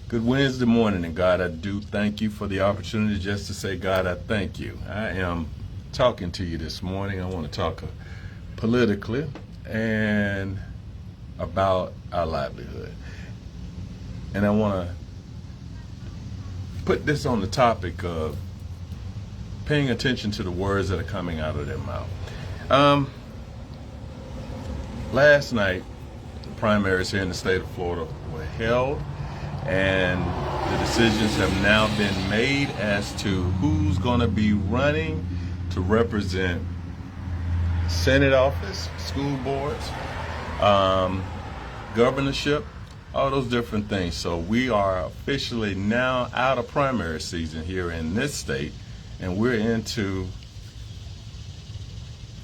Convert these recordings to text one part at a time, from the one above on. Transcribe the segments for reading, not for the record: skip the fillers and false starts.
Good Wednesday morning, and God, I do thank you for the opportunity just to say, God, I thank you. I am talking to you this morning. I want to talk politically and about our livelihood. And I want to put this on the topic of paying attention to the words that are coming out of their mouth. Last night, the primaries here in the state of Florida were held, and the decisions have now been made as to who's going to be running to represent Senate office, school boards, governorship, all those different things. So we are officially now out of primary season here in this state, and we're into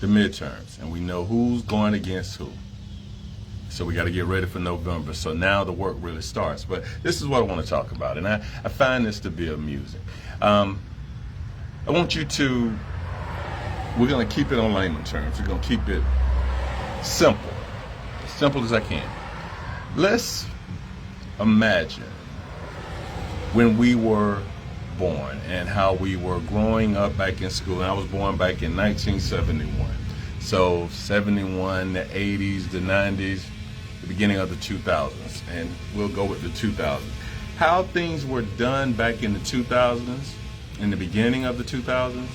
the midterms, and we know who's going against who. So we got to get ready for November. So now the work really starts. But this is what I want to talk about, and I find this to be amusing. I want you to, we're going to keep it on layman terms. We're going to keep it simple as I can. Let's imagine when we were born and how we were growing up back in school. And I was born back in 1971. So 71, the 80s, the 90s, the beginning of the 2000s, and we'll go with the 2000s. How things were done back in the 2000s, in the beginning of the 2000s,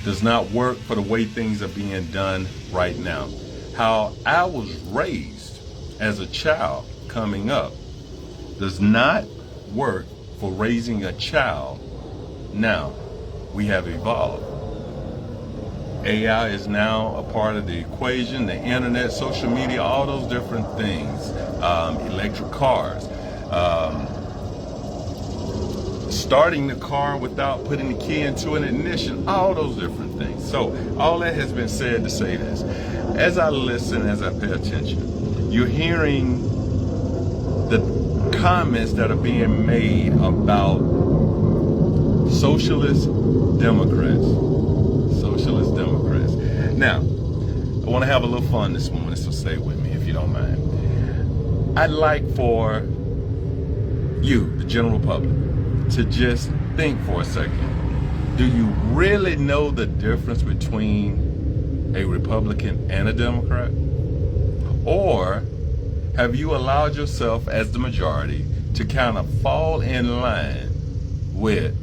does not work for the way things are being done right now. How I was raised as a child coming up does not work for raising a child now. We have evolved. AI is now a part of the equation, the internet, social media, all those different things, electric cars, starting the car without putting the key into an ignition, all those different things. So all that has been said to say this. As I listen, as I pay attention, you're hearing the comments that are being made about socialist Democrats. Now, I want to have a little fun this morning, so stay with me if you don't mind. I'd like for you, the general public, to just think for a second. Do you really know the difference between a Republican and a Democrat? Or have you allowed yourself, as the majority, to kind of fall in line with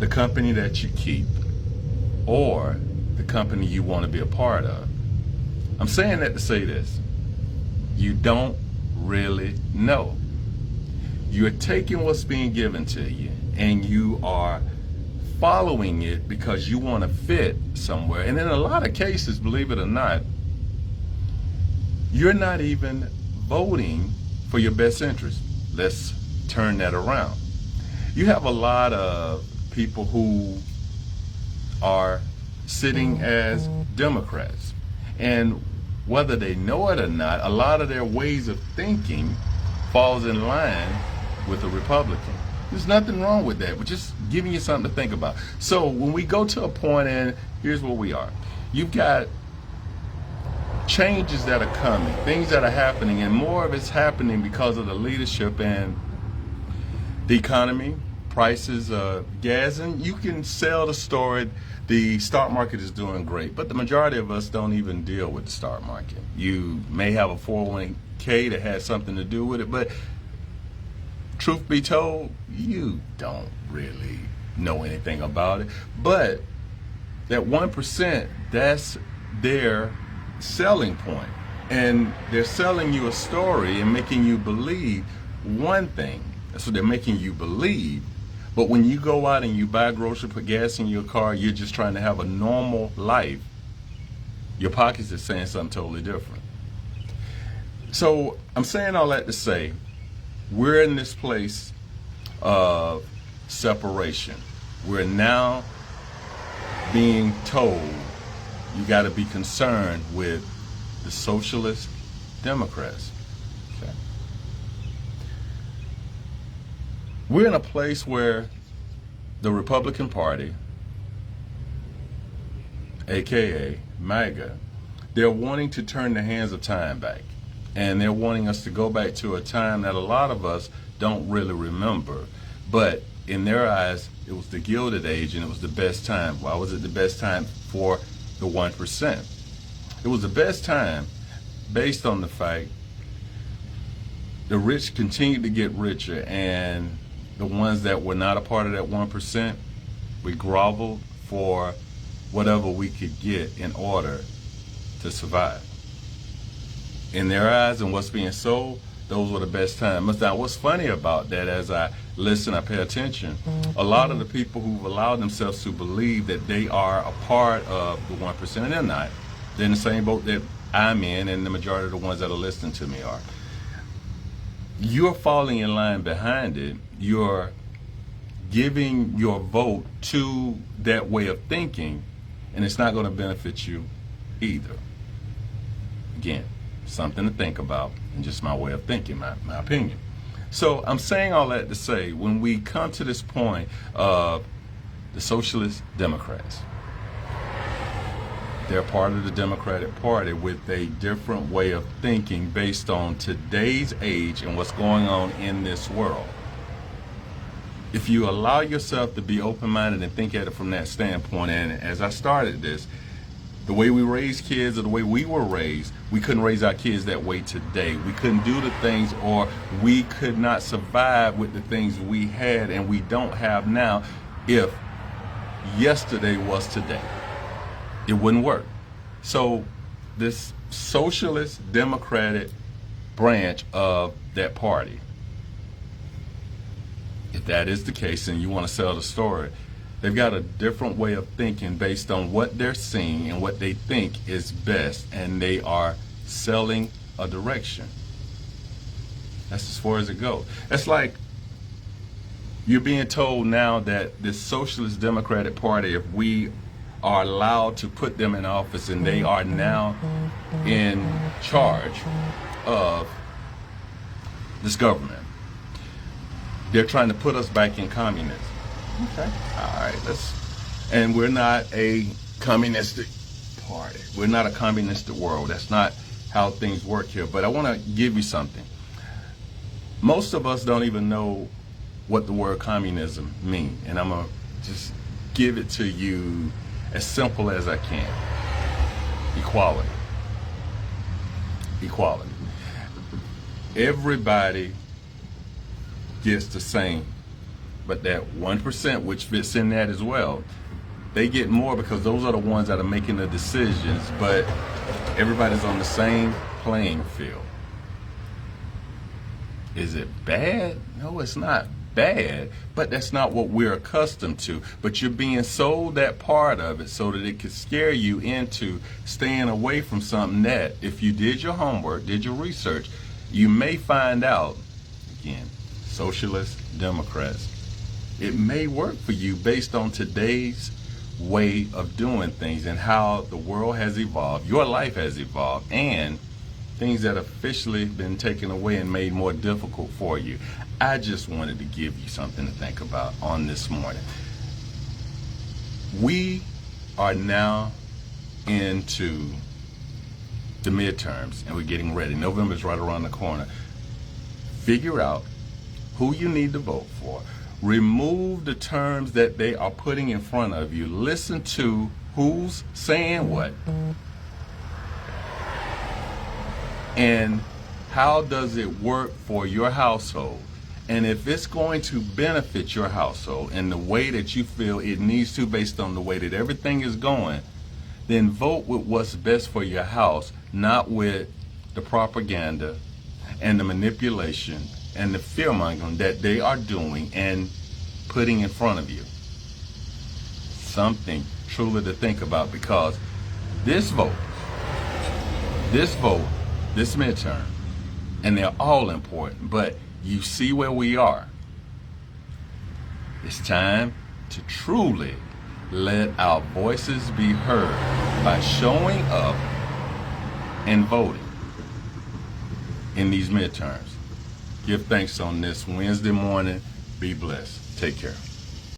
the company that you keep or the company you want to be a part of? I'm saying that to say this. You don't really know. You're taking what's being given to you and you are following it because you want to fit somewhere. And in a lot of cases, believe it or not, you're not even voting for your best interest. Let's turn that around. You have a lot of people who are sitting as Democrats, and whether they know it or not, a lot of their ways of thinking falls in line with a Republican. There's nothing wrong with that, but just giving you something to think about. So when we go to a point, and here's where we are, you've got changes that are coming, things that are happening, and more of it's happening because of the leadership and the economy, prices of gas. And you can sell the story, the stock market is doing great, but the majority of us don't even deal with the stock market. You may have a 401k that has something to do with it, but truth be told, you don't really know anything about it. But that 1%, that's their selling point. And they're selling you a story and making you believe one thing. That's what they're making you believe. But when you go out and you buy groceries, put gas in your car, you're just trying to have a normal life, your pockets are saying something totally different. So I'm saying all that to say, we're in this place of separation. We're now being told you got to be concerned with the socialist Democrats. Okay. We're in a place where the Republican Party, aka MAGA, they're wanting to turn the hands of time back And they're wanting us to go back to a time that a lot of us don't really remember. But in their eyes, it was the Gilded Age, and it was the best time. Why was it the best time for the 1%? It was the best time based on the fact the rich continued to get richer, and the ones that were not a part of that 1%, we groveled for whatever we could get in order to survive. In their eyes and what's being sold, those were the best times. Now, what's funny about that, as I listen, I pay attention, a lot of the people who've allowed themselves to believe that they are a part of the 1%, and they're not. They're in the same boat that I'm in, and the majority of the ones that are listening to me are. You're falling in line behind it. You're giving your vote to that way of thinking, and it's not going to benefit you either. Again, something to think about, and just my way of thinking, my opinion. So I'm saying all that to say, when we come to this point of the Socialist Democrats, they're part of the Democratic Party with a different way of thinking based on today's age and what's going on in this world. If you allow yourself to be open-minded and think at it from that standpoint, and as I started this, the way we raise kids or the way we were raised, we couldn't raise our kids that way today. We couldn't do the things, or we could not survive with the things we had and we don't have now if yesterday was today. It wouldn't work. So this Socialist Democratic branch of that party, if that is the case and you want to sell the story, they've got a different way of thinking based on what they're seeing and what they think is best, and they are selling a direction. That's as far as it goes. It's like you're being told now that this Socialist Democratic Party, if we are allowed to put them in office and they are now in charge of this government, they're trying to put us back in communism. Okay. All right. And we're not a communistic party. We're not a communistic world. That's not how things work here. But I want to give you something. Most of us don't even know what the word communism means, and I'm gonna just give it to you as simple as I can. Equality. Equality. Everybody gets the same, but that 1%, which fits in that as well, they get more because those are the ones that are making the decisions, but everybody's on the same playing field. Is it bad? No, it's not bad, but that's not what we're accustomed to. But you're being sold that part of it so that it could scare you into staying away from something that, if you did your homework, did your research, you may find out, again, Socialist Democrats, it may work for you based on today's way of doing things and how the world has evolved, your life has evolved, and things that have officially been taken away and made more difficult for you. I just wanted to give you something to think about on this morning. We are now into the midterms and we're getting ready. November's right around the corner. Figure out who you need to vote for. Remove the terms that they are putting in front of you. Listen to who's saying what. And how does it work for your household? And if it's going to benefit your household in the way that you feel it needs to based on the way that everything is going, then vote with what's best for your house, not with the propaganda and the manipulation and the fear-mongering that they are doing and putting in front of you. Something truly to think about, because this vote, this midterm, and they're all important, but you see where we are. It's time to truly let our voices be heard by showing up and voting in these midterms. Give thanks on this Wednesday morning. Be blessed. Take care.